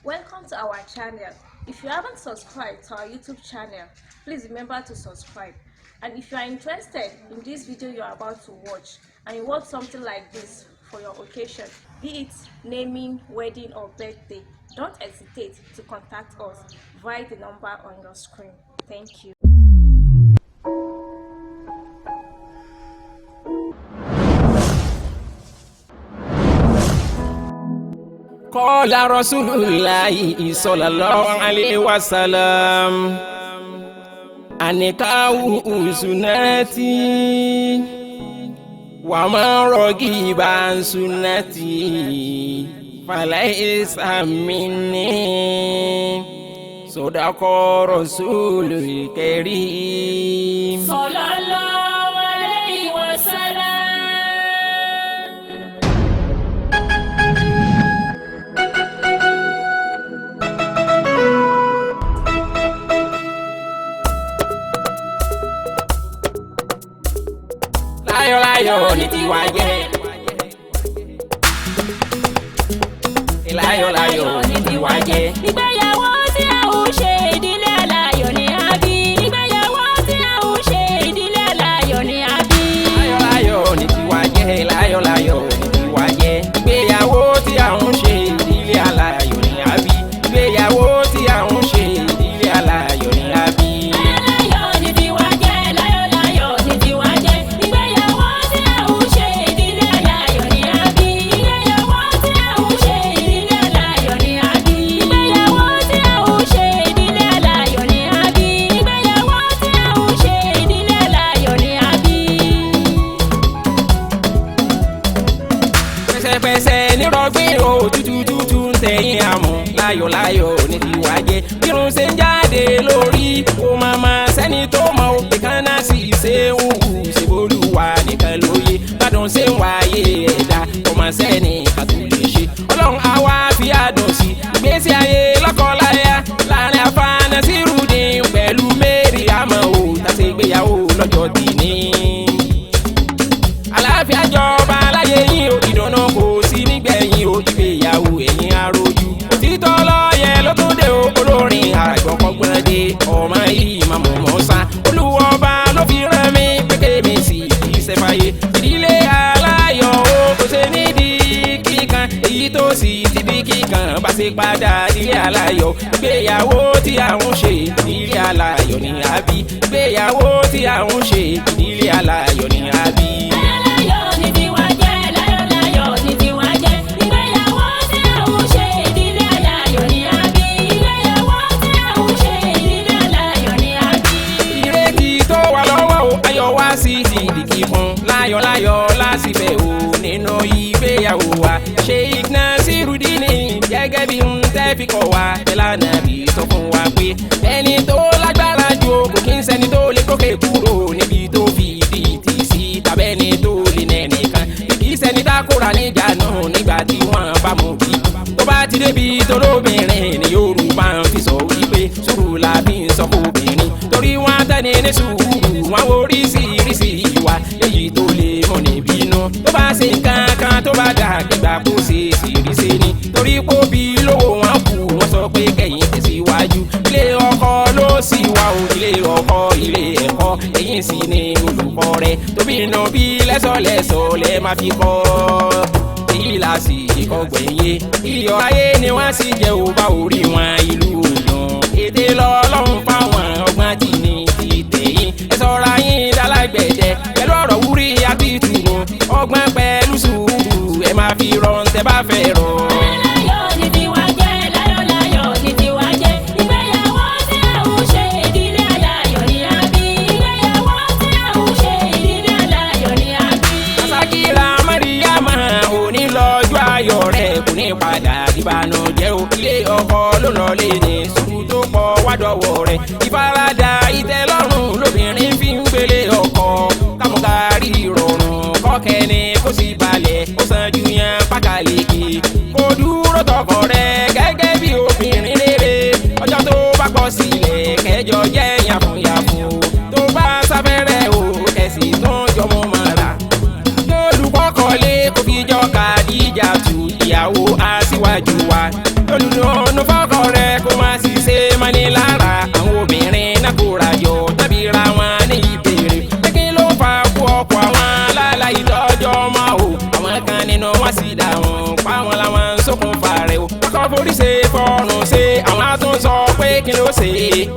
Welcome to our channel. If you haven't subscribed to our YouTube channel, please remember to subscribe. And if you are interested in this video you are about to watch and you want something like this for your occasion, be it naming, wedding or birthday, don't hesitate to contact us via the number on your screen. Thank you. Qala Rasulullahi sallallahu alaihi wasallam anikahu sunnati wa man ragiba an sunnati falaysa minni sadaqa rasulul karim sallallahu alaihi wasallam. Láyọ̀ ní tiwa jẹ́. Láyọ̀ ní tiwa jẹ́. Ìgbéyàwó tí a ò ṣe ìdílé aláyọ̀ ni a bí. Ìgbéyàwó tí a ò ṣe ìdílé aláyọ̀ ni a bí. Láyọ̀ ní tiwa jẹ́. Láyọ̀ ní tiwa jẹ́. Ìgbéyàwó tí a ń ṣe ìdílé aláyọ̀ ni a bí. Ìgbéyàwó tí a ń ṣe ìdílé aláyọ̀ ni a bí. Láyọ̀ ní tiwa jẹ́. Láyọ̀ ní tiwa jẹ́. Ìgbéyàwó tí a ò ṣe ìdílé aláyọ̀ ni a bí. Ìgbéyàwó tí a ò ṣe ìdílé aláyọ̀ ni a bí. Ìgbéyàwó tí a ò ṣe ìdílé aláyọ̀ ni a bí. Ìgbéyàwó tí a ò ṣe ìdílé aláyọ̀ ni a bí. Pẹ̀sẹ̀pẹ̀sẹ̀ nírọ̀gbìn òtútútútù ń tẹ̀yìn àmọ́ láyọ̀ ní tiwa jẹ́. Irun ṣe ń jáde lórí kó máa sẹ́ni tó mọ̀ ó nìkan náà sì ṣe ń wù ṣèbolúwa nìkan lóye bàdàn ṣe ń wáyé ẹ̀dá ọmọ sẹ́ni àtúntò ṣe. Ọlọ́run àwa fi àdùn sí ìgbésí ayé lọ́kọláya láàrin afáàná sí rúdìn pẹ̀lú mẹ́rì àmọ́ ò tàṣe ìgbéyàwó lọ́jọ́ tìní. Àlàáfíà jọba láyé yín o, ìdùnnú kò sí nígbẹ̀yìn o, ìgbéyàwó ẹ̀yin arójú. Òtítọ́ lọ́yẹ ló tún dé o, olórin àgbọ̀kọ̀gbọ̀n dé ọmọ yìí máa mọ̀ mọ́ sá. Olúwọba ló fi rán mi pé kémi sì kì í ṣẹ̀fàyè. Ìdílé aláyọ̀ o kò ṣe nídìí kíkan, èyí tó sì ti bí kíkan bá ṣe padà ìdílé aláyọ̀. Ìgbéyàwó tí a ń ṣe ìdílé aláyọ̀ ni a bí. Ìgbéyàwó tí a ń ṣe ìdílé aláyọ̀ ni a bí. Láyọ̀ ní tiwa jẹ́. Láyọ̀ ní tiwa jẹ́. Ìgbéyàwó tí a ò ṣe ìdílé aláyọ̀ ni a bí. Ìgbéyàwó tí a ò ṣe ìdílé aláyọ̀ ni a bí. Ìrètí tó wà lọ́wọ́ o, ayọ̀ wá sí ìdìkì fún láyọ̀ lásìfẹ́ o nínú ìgbéyàwó wa. Sheikh Nasirudeen gẹ́gẹ́ bí ń tẹ́ fi kọ́ wa tẹ́lánà bí sọ fún wa pé ẹni tó lágbára jù o kò kí ń sẹ́ni tó lè gòkè kúrò níbi tó fi ìdí tì sí tàbẹ́ni tó lè nẹ́nìkan kì í sẹ́ni tákùrà níjànú nígbà tí wọ́n bá mú bí. Tó bá ti débi tolóbìnrin ni Yorùbá ń fi sọ wípé sùúrù la fi ń sọ fún obìnrin torí wọ́n tẹ́ni ní sùúrù wọ́n oríṣiríṣi ìwà èyí tó lè mọ̀ níbí inú. Tó bá ṣe nǹkan kan tó bá dà gbígbà kó ṣe ṣìríṣe ni torí kó bí lówó wọn kù wọ́n sọ pé kẹ́yìn tẹ̀síwájú. Ilé ọkọ ló sì wá o, ilé ọkọ ilé ẹ̀kọ́ ẹ̀yìn sì ni olùkọ́ rẹ̀ tóbi iná bí lẹ́sọ̀lẹ́sọ̀ lẹ́ máa fi kọ́ èyí la sì kọ́ gbẹ̀yẹ. Iyọ̀ ayé ni wọ́n sì jẹ́ ò bá orí wọn ìlú òdùn ètè lọ́lọ́run fáwọn ọgbọ́n tì ní ti tẹ̀yìn. Ẹ sọ̀rọ̀ yín dálágbẹ̀dẹ pẹ̀lú ọ̀rọ̀ wúrí àti ìtùnú ọgbọ́n pẹ̀lú sùúrù ẹ máa fi rọ̀ ń tẹ́ bá fẹ́ rọ̀. Láyọ̀ ní tiwa jẹ́. Láyọ̀ ní tiwa jẹ́. Ìgbéyàwó tí a ò ṣe ìdílé aláyọ̀ ni a bí. Ìgbéyàwó tí a ò ṣe ìdílé aláyọ̀ ni a bí. Sakira Mariama òní lọ́jọ́ ayọ̀ rẹ̀ kò ní padà ìbànújẹ́ o. Ilé ọkọ ló lọ lé ní sùúrù tó pọ̀ wádọ́wọ́ rẹ̀. Ìfaradà ìtẹ́lọ́rùn lóbìnrin fi ń gbélé ọkọ. Kámúkárí ìrọ̀rùn kọ́kẹ́ ni kó sì balẹ̀ ó san ju yan pákàlẹ́kì. Kò dúró tọkọ rẹ̀ gẹ́gẹ́ bí obìnrin rere. Ọjọ́ tó bá kọ sílẹ̀ kẹjọ jẹ́ yàfùnyàfùn. Tó bá sáfẹ́rẹ́ o kẹsì tó ń jọmọ mọ́ra. Olùkọ́kọ́lé kò fi jọ Kàdíjà tù ìyàwó aṣíwájú wa. Olùdùnnú fọ́ forí ṣe fọrùn ṣe àwọn á tún sọ pé kí ló ṣe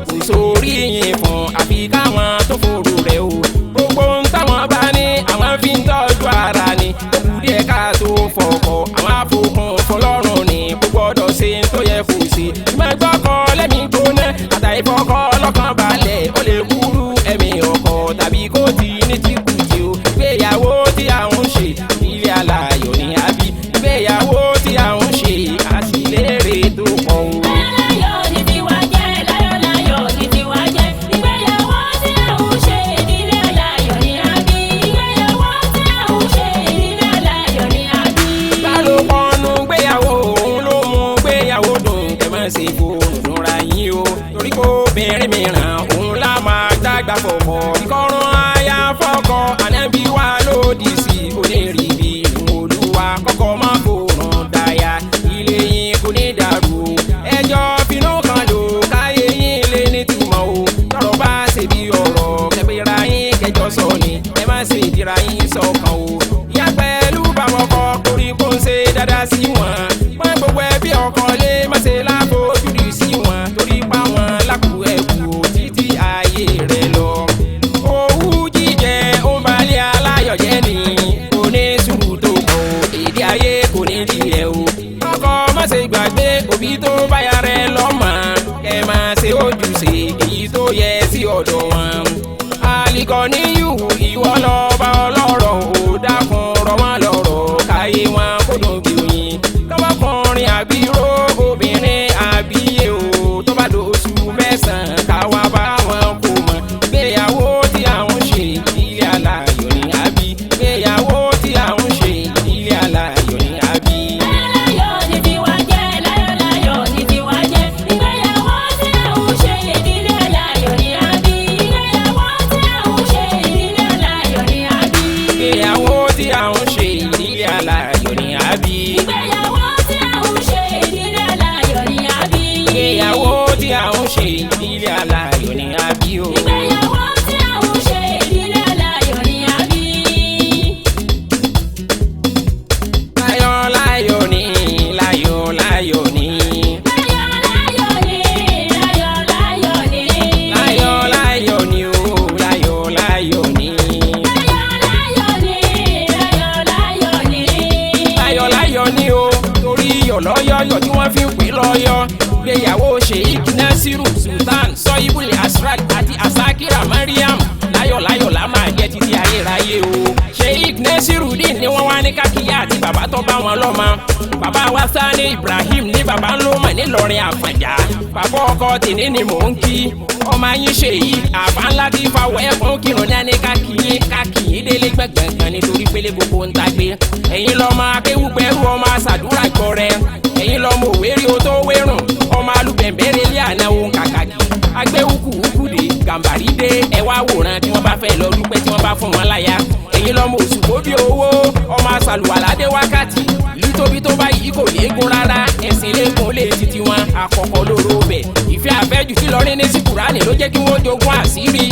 kò sórí yìí fún àfi káwọn tó forú rẹ̀ o gbogbo ń táwọn bá ní àwọn fi ń tọ́jú ara ni òkú díẹ̀ ká tó fọkọ̀ àwọn àfokùn fọlọ́run ni kò gbọ́dọ̀ ṣe ń tó yẹ kó ṣe ìmọ̀gbọ́kọ̀ lẹ́mí gbóná àtàìfọkọ̀ lọ́kàn balẹ̀ ó lè kúrú ẹ̀mí ọkọ tàbí kó ti ní tìkùtì o ìgbéyàwó tí à ń ṣe ilé aláyọ̀ ní àbí ìgbéyàwó tí à ń ṣe àṣìlérè tó pọ̀ o. Láyọ̀ ni tiwa jẹ́, láyọ̀ ni tiwa jẹ́. Ìgbéyàwó tí à ń ṣe ìdílé aláyọ̀ ní àbí. Ìgbéyàwó tí à ń ṣe ìdílé aláyọ̀ ní àbí. Ìbálòpọ̀ nu gbéyàwó òun ló mú gbéyàwó dùn kẹ́ máa ṣe fóònù dúnra yín o torí kó obìnrin mìíràn òun lá máa dágbà fọ̀fọ̀ ìkọrùn aya fọ́kọ ànábì wa lòdì sí onírìbí olúwa kọ́kọ́ má fòrùn dáyà ilé yín kò ní dàrú ẹjọ́ bínú kan lò káyé yín lé nítumọ̀ o tọ́rọ̀ bá ṣe bí ọ̀rọ̀ kẹfìrà yín kẹjọ sọ ni ẹ má ṣe ìdíra yín sọ̀kan o ìyá pẹ̀lú bàbá ọkọ torí kó ń ṣe dáadáa sí wọn wọn gbogbo ẹbí ọkọ lé má ṣe lábòjúdì sí wọn torí pa wọn lákù ẹkù títí ayé rẹ lọ owú jíjẹ ó ń balẹ̀ aláyọ̀ jẹ́ ni kò ní sùúrù tó kọ èdè ayé kò ní dilẹ̀ o ọkọ má ṣe gbàgbé òbí tó báyà rẹ lọ́mọ kẹ máa ṣe ojúṣe èyí tó yẹ sí ọ̀dọ̀ wọn àlìkọ́ níyù ìwọ lọ́ba ọlọ́rọ̀ ò dákun rọ̀ wọ́n lọ́rọ̀ káyé wọn kó dùn bí oyin lọ́wọ́kùnrin àbíró obìnrin àbíyé o tó bá dóṣù mẹ́sàn-án káwa bá wọn kó mọ̀ gbéyàwó tí à ń ṣe ìdílé aláyọ̀ ní àbí gbéyàwó tí à ń ṣe ìdílé aláyọ̀ ní àbí. Láyọ̀ ni tiwa jẹ́, láyọ̀ ni tiwa jẹ́. Ìgbéyàwó tí à ń ṣe ìdílé aláyọ̀ ní àbí. Ìgbéyàwó tí à ń ṣe ìdílé aláyọ̀ ní àbí. Ìgbéyàwó tí à ń ṣe ìdílé aláyọ̀ ní àbí. Ìgbéyàwó tí à ń ṣe ìdílé aláyọ̀ ní àbí. Ìgbéyàwó tí à ń ṣe ìdílé aláyọ̀ ní àbí o. Ìgbéyàwó tí à ń ṣe ìdílé aláyọ̀ ní àbí. Láyọ̀ láyọ̀ ní láyọ̀ láyọ̀ ní. Láyọ̀ ni, láyọ̀ ni. Láyọ̀ láyọ̀ ní o láyọ̀ láyọ̀ ní. Láyọ̀ ni, láyọ̀ ni. Láyọ̀ láyọ̀ ní o torí ọlọ́yọ̀yọ̀ tí wọ́n fi ń pè lọ́yọ̀ gbéyàwó Sheikh Nasiru Sultan Sohibul Asrar àti Asakira Mariam láyọ̀ láyọ̀ la máa jẹ́ títí ayérayé o Sheikh Nasirudeen ni wọ́n wá ní kákìyà àti bàbá tó bá wọn lọ́mọ bàbá wa Sani Ibrahim ní bàbá ńlọmọ nílọrin Àfọ̀njá bàbá ọkọ tèmi ni mò ń kí ọmọ yín Sheikh àbá ńlá tí fáwọ̀ ẹ̀kún kírun ní ẹni kákìyìn délé gbẹ̀gbẹ̀gbẹ̀ nítorí pélé gbogbo ń tagbé ẹ̀yin lọ́mọ akéwùgbẹ́rù ọmọ àṣàdúrà gbọ́rẹ́ ẹ̀yin lọ́mọ òwérí o tó wérùn ọmọ alùpẹ̀mbẹ̀rẹ̀ ilé àná òun kàkàkì agbẹ́wùkù wùkùdé gàmbàrí dé ẹ̀wá wòran tí wọ́n bá fẹ́ lọ dúpẹ́ tí wọ́n bá fún wọn láyà ẹ̀yin lọ́mọ òṣùpọ̀ bí owó ọmọ àṣàlùwàládé wákàtí ìlú tóbi tó báyìí kò léegun rárá ẹ̀sìn léegun lè títí wọn àkọ́kọ́ lóró bẹ̀ ìfẹ́ àfẹ́jù tí lọ́rin ní sí Kùránì ló jẹ́ kí wọ́n jogún àṣírí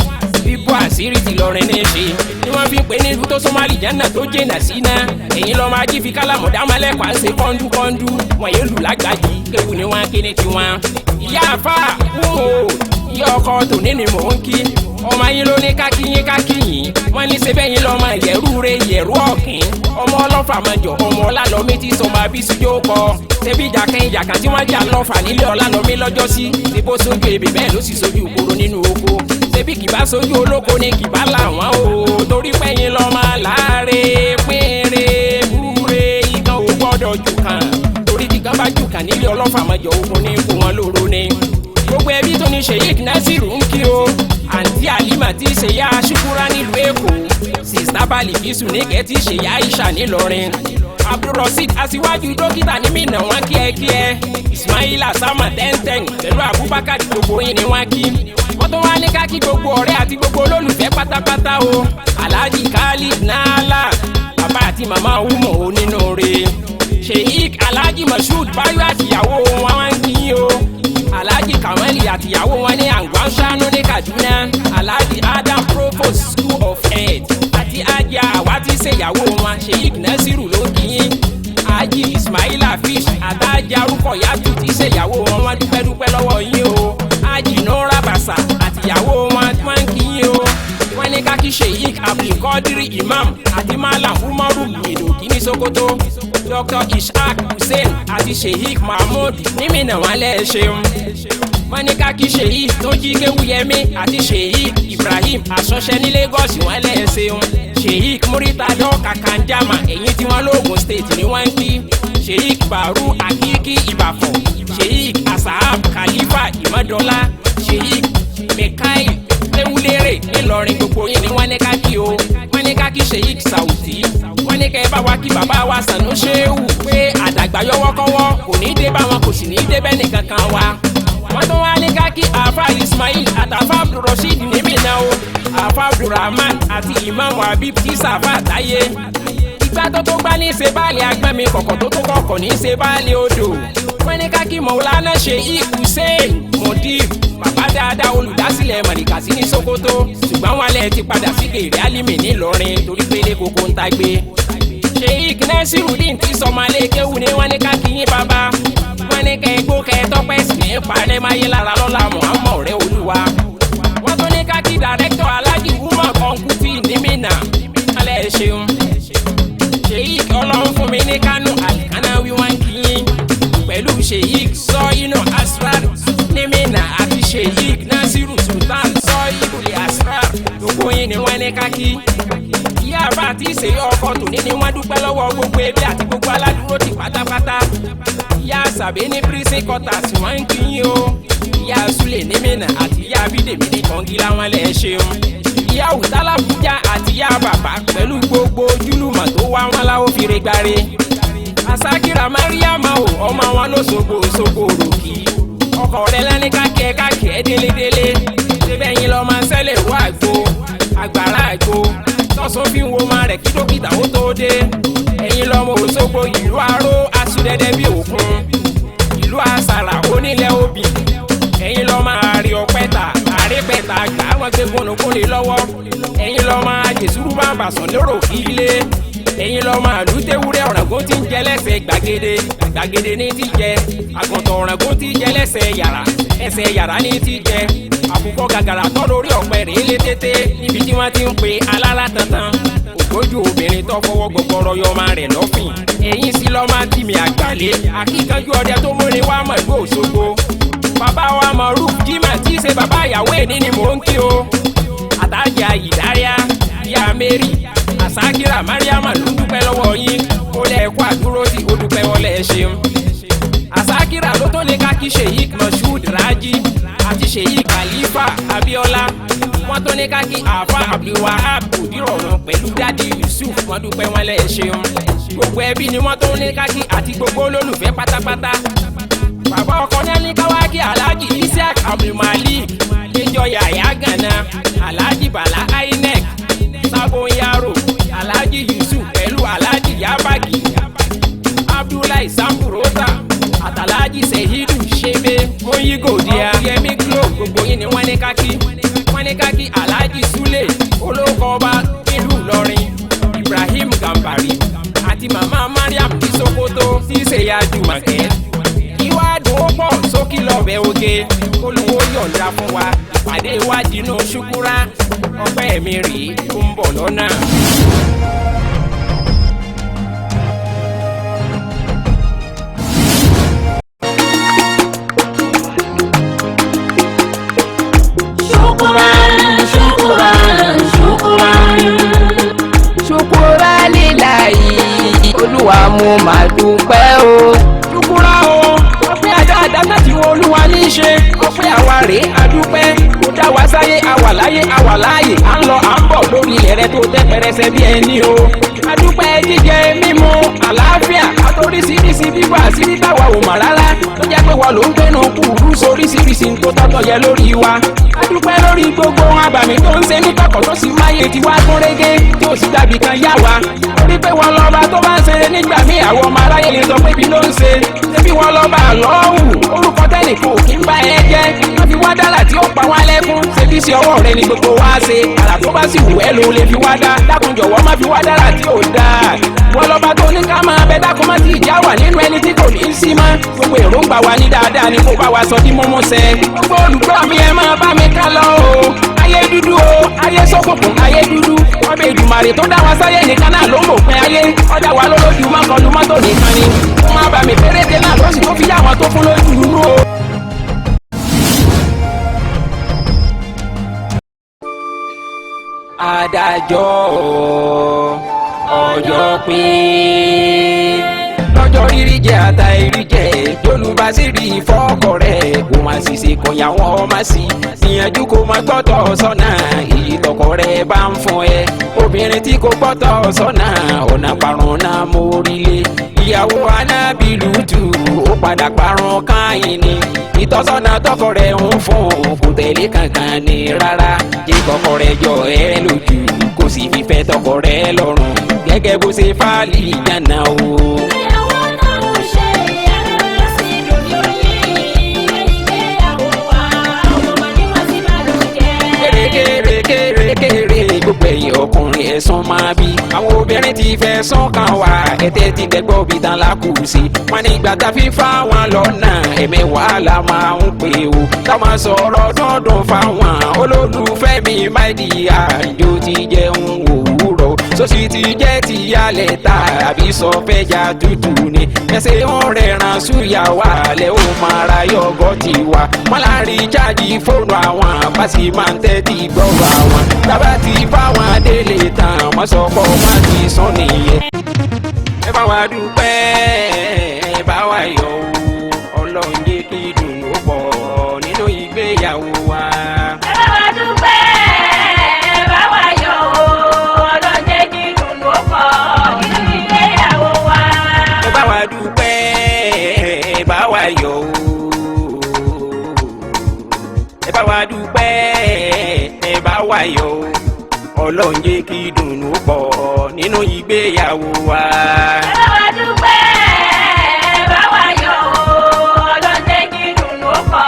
bíbọ́ àṣírí ti lọ́rin ní ṣe ni wọ́n fi ń pè ní ìlú tó súnmọ́ àlìjánà tó jìnà síná ẹ̀yin lọ́mọ ají fi kálámù dámọ́lẹ́kọ̀ọ́ à ń ṣe kọ́ńdúkọ́ńdú wọ́n yé lù lágbàdì kéwù ni wọ́n kéne tiwọn. ìyá àfà wúwo ìyá ọkọ tòní ni mò ń kí ọmọ yín ló ní kákíyín wọ́n ní ṣe bẹ́yìn lọ́mọ ìyẹ̀rú re ìyẹ̀rú ọ̀kín ọmọ ọlọ́fà mọ̀jọ̀ ọmọ ọlálọ́mí tí sọmọ abísújó kọ ṣebí ìjàkan tí wọ́n jà lọ́fà nílé ọlálọ́mí lọ́jọ́ sí ṣe bó sójú ebè bẹ́ẹ̀ ló sì sójú ìgboro nínú oko ṣebí kìbá sójú olóko ní kìbá làwọn o torí pẹ́yìn lọ́mọ láàárẹ̀ pínrin búre ìkan ò gbọ́dọ̀ jù kan torí tìkan bá jù kan nílé ọlọ́fà mọ̀jọ̀ ogun ní kó wọn lóró ni gbogbo ẹbí tó ní Sheikh Nasiru ń kí o àǹtí Halima tí ṣe ya Ṣukura nílùú Èkó sista Balikisu nígẹ̀ tí ṣe ya Aisha nílọrin Abdulrasheed aṣíwájú dókítà ní Minna wọn kíẹ́kíẹ́ Ismaila Sama tẹ́ntẹ́n pẹ̀lú Abubakar gbogbo yín ni wọ́n kí wọ́n tó wá ní ká kí gbogbo ọ̀rẹ́ àti gbogbo olólùfẹ́ pátápátá o Alhaji Khalid Nala bàbá àti màmá Umo onínúure Sheikh Alhaji Mashood Bayo àtìyàwó wọn wá ń kí yín o Alhaji Kamali àtìyàwó wọn ní Angwashanu ní Kaduna Alhaji Adam Provost School of Health àti Ajia àwa tí ṣèyàwó wọn Sheikh Nasiru ló kí yín Haji Ismaila Fish àtàjì Khadija Rukọ̀yátù tí ṣe ìyàwó wọn wọ́n dúpẹ́ lọ́wọ́ yín o. Ajinora Basa àtìyàwó wọn wọ́n ń kí yín o. Wọ́n ní ká kí Sheikh Abdulkadir Imam àti Malam Umaru Medoki ní Sokoto. Dr. Ishaq Hussein àti Sheikh Mahmood ní Minna wọ́n lẹ́ ṣeun. Wọ́n ní ká kí Sheikh Tójí Kéwúyẹmí àti Sheikh Ibrahim Asọ́ṣẹ́ ní Lagos wọ́n lẹ́ ṣeun. Sheikh Muritado Kakanjama ẹ̀yìn tí wọ́n lóògùn state ni wọ́n ń kí. Sheikh Baru Akiki Ìbàfọ̀. Sheikh Asahab Khalifa Ìmọ̀dọ́lá. Sheikh Mikael Ewúlérè ńìlọrin gbogbo yín ni wọ́n ní ká kí o. Wọ́n ní ká kí Sheikh Sauti. Wọ́n ní kẹ́ ẹ bá wa kí bàbá wa Sànú Ṣéhù pé àdàgbà yọwọ́kọ́wọ́ kò ní dé bá wọn kò sì ní dé bẹ́ẹ̀ nìkan kan wa. Wọ́n tún wá ní ká kí Afa Ismail àtàfà Abdulrasheed ní Minna o. Afa Abdulrahman àti Imam Habib tí Sàfà táyé. Ìgbà tó gbá ní ṣe báàlì agbọ́n mi kọ̀kọ̀ tó kọ̀kọ̀ ní ṣe báàlì odò. Wọ́n ní ká kí Maulana Sheikh Hussein Modib bàbá dáadáa olùdásílẹ̀ Mọ̀lìkàsí ní Sokoto ṣùgbọ́n wọn lẹ ti padà sí Gèrè Álímì nílọrin torí pé ilé koko ń tagbé. Sheikh Nasirudeen tí sọmalé kéwù ni wọ́n ní ká kí yín bàbá. Wọ́n ní kẹ́ gbó kẹ́ tọ́pẹ́ sí ní parẹ́ máyé lára lọ́la Muhammad ọ̀rẹ́ Olúwa. Wọ́n tún ní ká kí dàrẹ́kítọ̀ Alhaji Umar Kọ́ńkútì ní Minna alẹ́ ṣeun. Sheikh Ọlọ́run fún mi ní Kánò Alikanawi wọ́n kí yín pẹ̀lú Sheikh sọ inú Asrar ní Minna àti Sheikh Nasiru Sultan sọ ibùlẹ̀ Asrar gbogbo yín ni wọ́n ní ká kí. Ìyá àbá àti ìṣe ọkọ tòní ni wọ́n dúpẹ́ lọ́wọ́ gbogbo ẹbí àti gbogbo aládùúró ti pátápátá. Ìyá Sàbẹ̀ ní prison quarters wọ́n ń kí yín o. Ìyá Sule ní Minna àti ìyá Bídèmí ní Kọ̀ǹgílá wọn lẹ́ ṣeun. Ìyá Òtálá Bùjá àti ìyá bàbá pẹ̀lú gbogbo ojúlùmọ̀ tó wá wọn láwọ́ fi re gbáre. Asakira Mariama o ọmọ wọn ló Òṣogbo òròkì. Ọkọ rẹ̀ lẹ́ni kákẹ́ délédélé. Ṣébẹ̀ yín lọ́ máa ń sẹ́lẹ̀ rú àgbo àgbàrá àgbo. Tọ́sán fi ń wo máa rẹ̀ kí dókítà ó tó dé. Ẹ̀yin lọ́mọ Òṣogbo ìlú aró asúdẹ́dẹ́ bí òkun. Ìlú àṣàrà onílẹ̀ obì. Ẹ̀yin lọ́mọ àrí ọ̀pẹ́ta àrépẹ̀ta àgbà wọn gbé gbónúgbónú lọ́wọ́. Ẹ̀yin lọ́mọ àjèsúrú bàbà sàn lóró kí ilé. Ẹ̀yin lọ́mọ àlùtẹ́wúrẹ́ ọ̀ràngún tí ń jẹ lẹ́sẹ̀ gbàgede ní ti jẹ. Àgùntàn ọ̀ràngún tí jẹ lẹ́sẹ̀ yàrá ẹsẹ̀ yàrá ní ti jẹ. Àkùkọ gàgàrà tọ́ lórí ọ̀pẹ rèé lé tété níbi tí wọ́n ti ń pe alára tantan. Ògbójú obìnrin tó fọwọ́ gbọgbọrọ yọmọ rẹ̀ lọ́fìn. Ẹ̀yin sí lọ́mọ tìmí àgbàlẹ̀ akíkanjú ọdẹ tó múni wá mọ̀ ìlú Òṣogbo. Bàbá wa Maruf Jimá tí í ṣe bàbá ìyàwó ẹ̀ ní ni mò ń kí o. Àtàjà Ìdáríà ìyá Mary Asakira Mariama ló dúpẹ́ lọ́wọ́ yín. Ó lẹ́ẹ̀kọ́ àdúró tí ó dúpẹ́ wọlé ṣeun. Asakira ló tó ní ká kí Sheikh Moshood Raji àti Sheikh Khalifa Abiola. Wọ́n tó ní ká kí Afa Abdulwahab Òdìrọ̀rùn pẹ̀lú Dádì Yusuf wọ́n dúpẹ́ wọlé ṣeun. Gbogbo ẹbí ni wọ́n tó ní ká kí àti gbogbo olólùfẹ́ pátápátá. Bàbá ọkọ ní ẹni káwá kí Alhaji Isiaq Abdulmalik níjọ Yàyà Gànà Alhaji Bala INEC Sabon Yaro Alhaji Yusuf pẹ̀lú Alhaji Yabagi Abdullahi Samburota àtàlájì Sehidu Ṣebe Moyigodia Yemi Glo gbogbo yín ni wọ́n ní kákí Alhaji Sule olókọba nílùú Ìlọrin Ibrahim Gambari àti màmá Mariam ní Sokoto tí ṣèyá Jùmọ̀kẹ́. Ìwádùn ó pọ̀ sókè lọ́bẹ̀ oge Olúwo yọ̀ǹda fún wa ìpàdé ìwádìí inú ṣúkúrá ọpẹ́ mi rèé tó ń bọ̀ lọ́nà. Ṣùkúrà lílàyé Olúwa mo máa dúpẹ́ o. Ṣùkúrà o ọpẹ́ àdáadáa tí Olúwa ní í ṣe ọpẹ́ àwa rèé adúpẹ́. Ó dá wa sáyé àwa láyé àwa láàyè à ń lọ à ń bọ̀ lórí ilẹ̀ rẹ tó tẹ́ pẹrẹsẹ bí ẹni o. Adúpẹ́ jíjẹ mímu àlàáfíà àtòríṣiríṣi bíbá àṣírí táwa ò mọ̀ rárá tó jẹ́ pé wọ́n ló ń gbénu kúrú sóríṣiríṣi tó tọ́tọ̀ yẹ lórí wa. Adúpẹ́ lórí gbogbo àbàmì tó ń ṣe ní kọ̀kọ̀ tó sì máyé tiwa gún régé tí ó sì dàbí kan yá wa. Torí pé wọ́n lọ́ba tó bá ń ṣe nígbà míì àwọn ọmọ aráyé lè sọ pé bí ló ń ṣe. Ṣébí wọ́n lọ́ba lọ́hùn orúkọ tẹ́nìkan ò kí ń bá ẹ jẹ́. Wọ́n fi wá dára tí ó pa wá lẹ́kún. Ṣébí iṣẹ́ ọwọ́ rẹ ni gbogbo wa ṣe àrà tó bá sì wù ẹ́ ló lè fi wá dá dákun jọ̀wọ́ má fi wá dára tí ò dáa wọ́n lọ́ba tó ní ká máa bẹ dákun má ti ìjà wà nínú ẹni tí kò ní í sí mọ́ gbogbo èròǹgbà wa ní dáadáa ni kó bá wa sọ tí mọ́mọ́ sẹ́ gbogbo olùgbọ́ mi ẹ máa bá mi ká lọ o ayé dúdú o ayé sọ́kùnkùn ayé dúdú wọ́n bẹ Èdùmàrè tó dá wa sáyé nìkan náà ló ń mọ̀ pé ayé ọjà wa lólójú mọ́kànlú mọ́tò nìkan ni wọ́n má bá mi péréte náà lọ́sì tó fi yá àwọn tó fún lójú nínú o. adájọ́ ọjọ́ pé lọ́jọ́ rírí jẹ́ ata ìrí jẹ́ jólúbásírì fọ́ọ̀kọ̀ rẹ̀ kò má sì ṣe kọ̀yà wọn má sí ìyànjú kò má gbọ́tọ̀ sọ́nà èyí tọkọ rẹ̀ bá ń fún ẹ obìnrin tí kò gbọ́tọ̀ sọ́nà ọ̀nà parun náà mórílé ìyàwó anábìlútù ó padà parun káyìn ni ìtọ́sọ́nà tọkọ rẹ̀ ń fún kò tẹ̀lé kankan ní rárá jẹ́ kọkọ rẹ̀ jọ ẹ lójú kò sì fífẹ́ tọkọ rẹ̀ lọ́rùn gẹ́gẹ́ bó ṣe fáàlì yànnà o. kérékérékérékéré gbogbo ẹ̀yin ọkùnrin ẹ̀sùn máa bí àwọn obìnrin ti fẹ́ sún kan wá ẹ̀tẹ́ ti dẹ́gbọ́ bí tán lákùúsí wọn ní ìgbà tá fífa wọn lọ́nà ẹ̀mẹ́wàá la máa ń pè o táwọn sọ̀rọ̀ dúndùn fáwọn olólùfẹ́ mi máa di àjò ti jẹun òwúrọ̀ sósì ti jẹ́ ti yálẹ̀ tàbí sọ fẹ́jà tútù ni ẹsẹ̀ ń rẹ̀ràn súyà wà lẹ́ ó máa ra yọ̀gọ́ ti wà wọ́n láàrin jáde fóònù àwọn àpàsì máa ń tẹ́tí gbọ́rọ̀ àwọn bàbá ti fáwọn délé tán wọ́n sọ pé wọ́n ti sún nìyẹn. ẹ bá wa dúpẹ́ ẹ bá wa yọ̀ o ọlọ́run jẹ́ kí ìdùnnú pọ̀ nínú ìgbéyàwó wa. ẹ bá wa dúpẹ́ ẹ bá wa yọ̀ o ọlọ́run jẹ́ kí ìdùnnú pọ̀ nínú ìgbéyàwó wa. ẹ bá wa dúpẹ́ ẹ bá wa yọ̀ o ẹ bá wa dúpẹ́ ẹ bá wa yọ̀ o ọlọ́run jẹ́ kí ìdùnnú pọ̀ nínú ìgbéyàwó wa. ẹ bá wa dúpẹ́ ẹ bá wa yọ̀ o ọlọ́run jẹ́ kí ìdùnnú pọ̀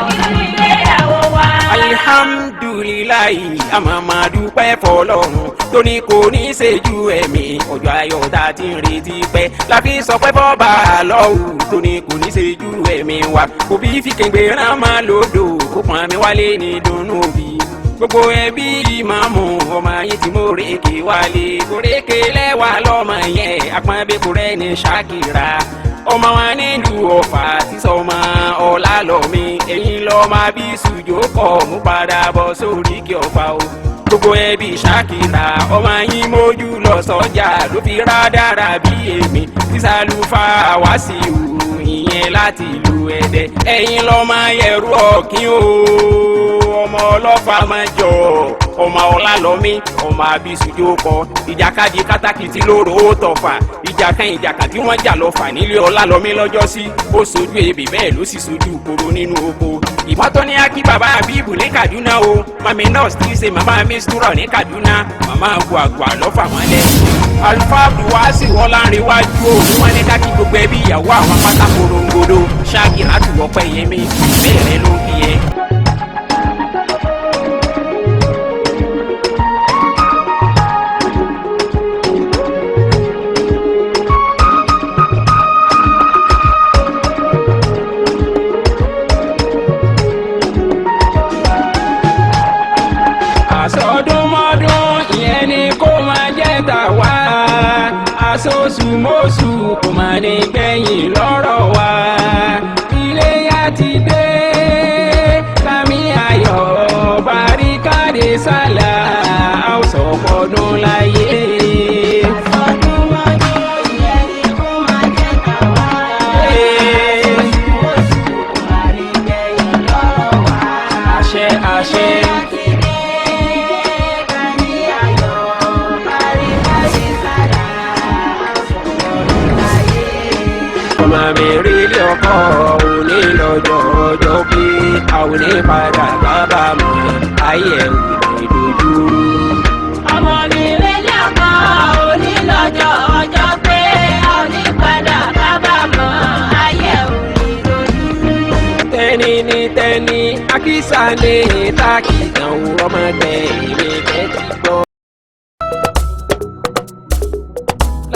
nínú ìgbéyàwó wa. alihamdulilayi a máa ma dúpẹ́ fọlọ́run tó ní kò ní í ṣe ju ẹ̀mí ọjọ́ ayọ̀ tá a ti ń retí pẹ́ la fi sọ pé bọ́ọ̀bà lọ́wọ́ tó ní kò ní í ṣe ju ẹ̀mí wa kò bí fi kéńgbé rán máa lòdò kó pọn mi wálé ní dùnnú òbí gbogbo ẹbí ìmáàmù ọmọ ayé tí mo rékè wálé kò rékè lẹ́wà lọ́mọ yẹn apọ́nbẹ́kùrẹ́ ní Ṣàkírà ọmọ wa nílùú Ọ̀fà sísọmọ Ọlálọ́mí ẹ̀yìn lọ́mọ bí sùjó kọ̀ mú padà bọ̀ sórí kí Ọ̀fà o gbogbo ẹbí Ṣàkírà ọmọ yín mójú lọ sọ́jà ló fi rádára bí èmi sísàlùfà wá sí ìhù ìyẹn láti ìlú Ẹdẹ ẹ̀yìn lọ́mọ yẹ̀rù ọ̀kín o ọmọ ọlọ́fà máa jọ ọmọ Ọlálọ́mí ọmọ abisujó kọ ìjàkadì kátàkìtì lóró ó tọ̀fà ìjàkan tí wọ́n jà lọ́fà nílé Ọlálọ́mí lọ́jọ́ sí ó sojú ebè bẹ́ẹ̀ ló sì sojú koro nínú oko ìmọ́tọ́ ní akí bàbá Àbíbù ní Kaduna o mami nurse tí í ṣe màmá Mistura ní Kaduna màmá àgbààgbà lọ́fà mọ́lẹ̀ Alfa Abdulwasi Ọlánrewájú o wọ́n ní kákí gbogbo ẹbí ìyàwó àwọn pátákó rongodo Ṣàkírà àtúwọ́pẹ́ yẹmí bẹ́ẹ̀ rẹ ló ń kí ẹ. àsọdúnmọ́dún ìyẹn ni kó máa jẹ́ tàwa àsosùmọ́sù kò máa ní gbẹ̀yìn lọ́rọ̀ wa iléyá ti dé lámì ayọ̀ baríkàdé sálà àwòsànfọdún láyé. àsọdúnmọ́dún ìyẹn ni kó máa jẹ́ tàwa àsosùmọ́sù kò máa ní gbẹ̀yìn lọ́rọ̀ wa. àṣẹ àṣẹ. ọmọ mi rí ilé ọkọ òní lọ́jọ́ ọjọ́ pé àwọn ní padà bàbá mọ ayé ẹ̀wù ìdojú. ọmọ mi rélé ọkọ òní lọ́jọ́ ọjọ́ pé àwọn ní padà bàbá mọ ayé òní lójú. tẹ́ni ní tẹ́ni àkísà ní tákìtàn ọmọdé ìwé tẹ́tí gbọ́.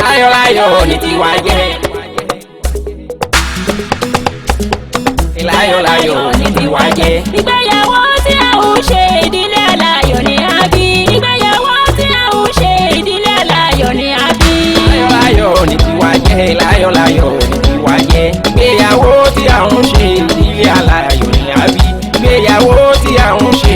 láyọ̀láyọ̀ ní tiwa jẹ́. láyọ̀láyọ̀ ní tiwa jẹ́. ìgbéyàwó tí a ò ṣe ìdílé aláyọ̀ ni a bí. ìgbéyàwó tí a ò ṣe ìdílé aláyọ̀ ni a bí. láyọ̀láyọ̀ ní tiwa jẹ́. láyọ̀láyọ̀ ní tiwa jẹ́. ìgbéyàwó tí a ń ṣe ìdílé aláyọ̀ ni a bí. ìgbéyàwó tí a ń ṣe